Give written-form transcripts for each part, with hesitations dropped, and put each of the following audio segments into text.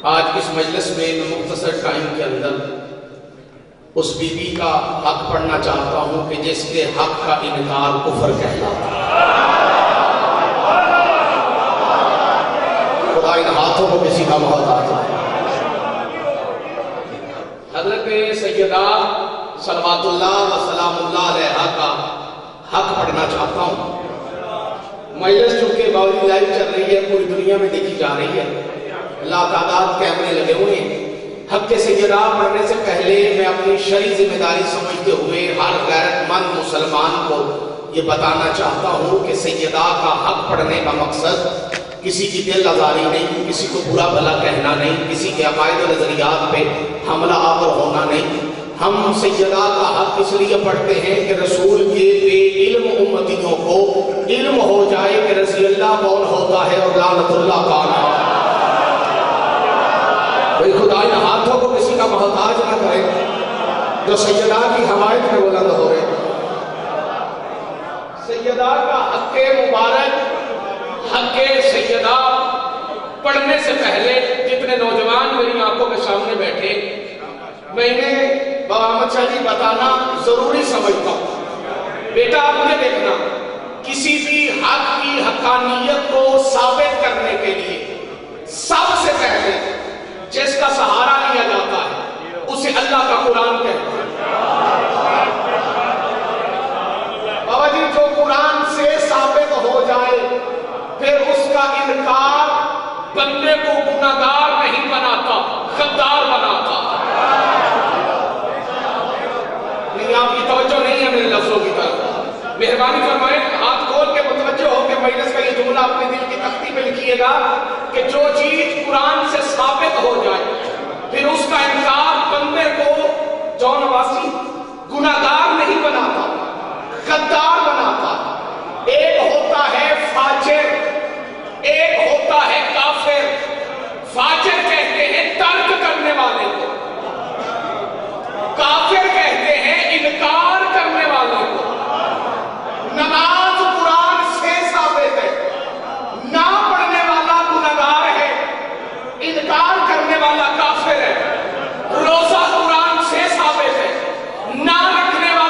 آج اس مجلس میں مختصر ٹائم کے اندر اس بی بی کا حق پڑھنا چاہتا ہوں کہ جس کے حق کا انکار کفر کہلاتا ہے۔ خدا ان ہاتھوں کو کسی کا محتاج ہے۔ حضرت سیدہ صلوات اللہ و سلام اللہ علیہا کا حق پڑھنا چاہتا ہوں۔ مجلس چونکہ باوری لائیو چل رہی ہے، پوری دنیا میں دیکھی جا رہی ہے، لاتعداد کیمرے لگے ہوئے ہیں۔ حق سیدہ پڑھنے سے پہلے میں اپنی شرعی ذمہ داری سمجھتے ہوئے ہر غیرت مند مسلمان کو یہ بتانا چاہتا ہوں کہ سیدہ کا حق پڑھنے کا مقصد کسی کی دل آزاری نہیں، کسی کو برا بھلا کہنا نہیں، کسی کے عقائد و نظریات پہ حملہ آور ہونا نہیں۔ ہم سیدہ کا حق اس لیے پڑھتے ہیں کہ رسول کے بے علم امتیوں کو علم ہو جائے کہ رضی اللہ کون ہوتا ہے اور لعنت اللہ کون ہے۔ کوئی خدا ان ہاتھوں کو کسی کا محتاج نہ کرے جو سیدہ کی حمایت میں بلند ہو رہے۔ سیدہ کا حق مبارک، حق سیدہ پڑھنے سے پہلے جتنے نوجوان میری آنکھوں کے سامنے بیٹھے، میں انہیں بابا احمد شاہ جی بتانا ضروری سمجھتا ہوں۔ بیٹا آپ مجھے دیکھنا، کسی بھی حق کی حقانیت کو ثابت کرنے کے لیے سب سے پہلے جس کا سہارا لیا جاتا ہے اسے اللہ کا قرآن کہتے ہیں۔ بابا جی جو قرآن سے ثابت ہو جائے پھر اس کا انکار بندے کو گناہگار نہیں بناتا، غدار بناتا۔ نہیں آپ کی توجہ نہیں ہے میرے لفظوں کی طرف، مہربانی فرمائیں ہاتھ کھول کے متوجہ ہو کے مجلس کا یہ جملہ اپنے دل کی تختی پہ لکھیے گا کہ جو چیز قرآن سے ثابت ہو جائے پھر اس کا انکار بندے کو جون واسی گناہگار نہیں بناتا، غدار بناتا۔ ایک ہوتا ہے فاجر، ایک ہوتا ہے کافر۔ فاجر کہتے ہیں ترک کرنے والے کو، کافر کہتے ہیں انکار کرنے والے کو۔ نماز قرآن سے ثابت ہے، نہ پڑھنے والا گناہگار ہے، انکار کرنے والا کافر ہے۔ روزہ قرآن سے ثابت ہے، نہ رکھنے والا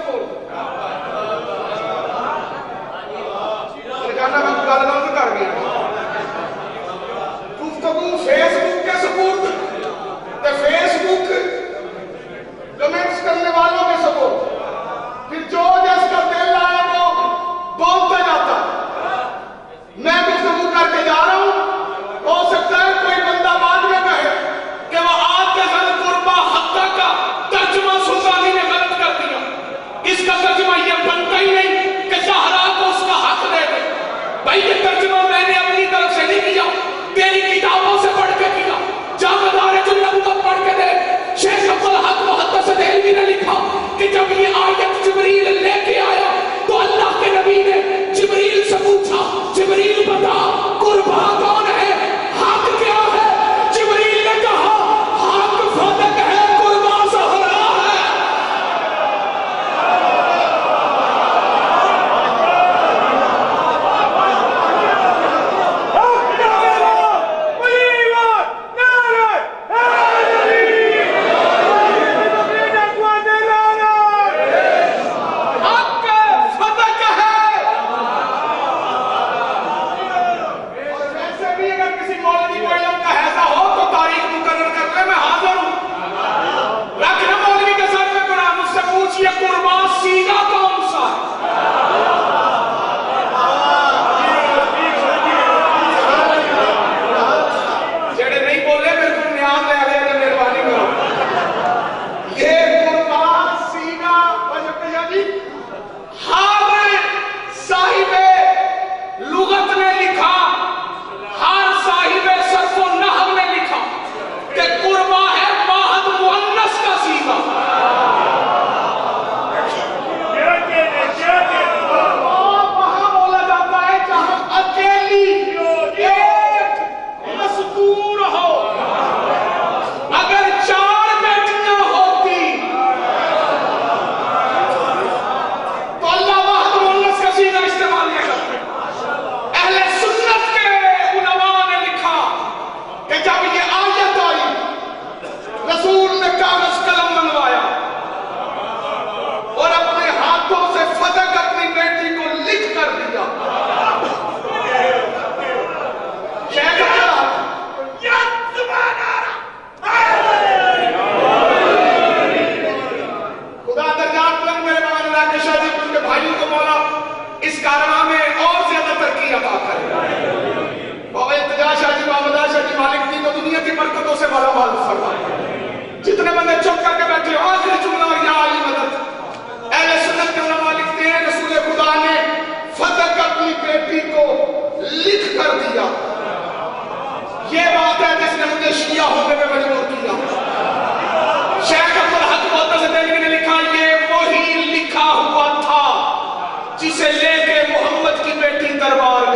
سپورٹ کہنا میں گل بند کر گیا گفتگو فیس بک کے سپورٹ تے فیس بک کمنٹس کرنے والوں کے سپورٹ پھر جو جس کا دل آئے وہ بولتا جاتا میں گفتگو کر کے جا رہا ہوں ہو سکتا ہے کوئی بندہ بعد میں کہے کہ وہ آج کے غلط قربہ حقہ کا ترجمہ سلطانی نے غلط کر دیا اس کا ترجمہ یہ بنتا ہی نہیں کہ زہرا کو اس کا حق دے دے بھائی یہ ترجمہ میں نے اپنی طرف سے نہیں کیا تیری کتابوں سے پڑھ کے کیا جامع دارج النبوت پڑھ کے دے شیخ عبدالحق محدث دہلوی نے لکھا کہ جب یہ آیت جبریل لے کے آیا تو اللہ کے نبی نے جبریل سے پوچھا جبریل بتا قربا کون ہے حق کیا ہے جبریل نے کہا حق فتق ہے قربا زہرا ہے جتنے بندے چپ کر کے بیٹھے آخری جملہ یا علی مدد اہل سنت کے علماء لکھتے ہیں رسول خدا نے فتح اپنی بیٹی کو لکھ کر دیا یہ بات ہے جس نے مجھے شیعہ ہونے میں مجبور کیا شیخ عبدالحق محدث دہلوی نے لکھا یہ وہی لکھا ہوا تھا جسے لے کے محمد کی بیٹی دربار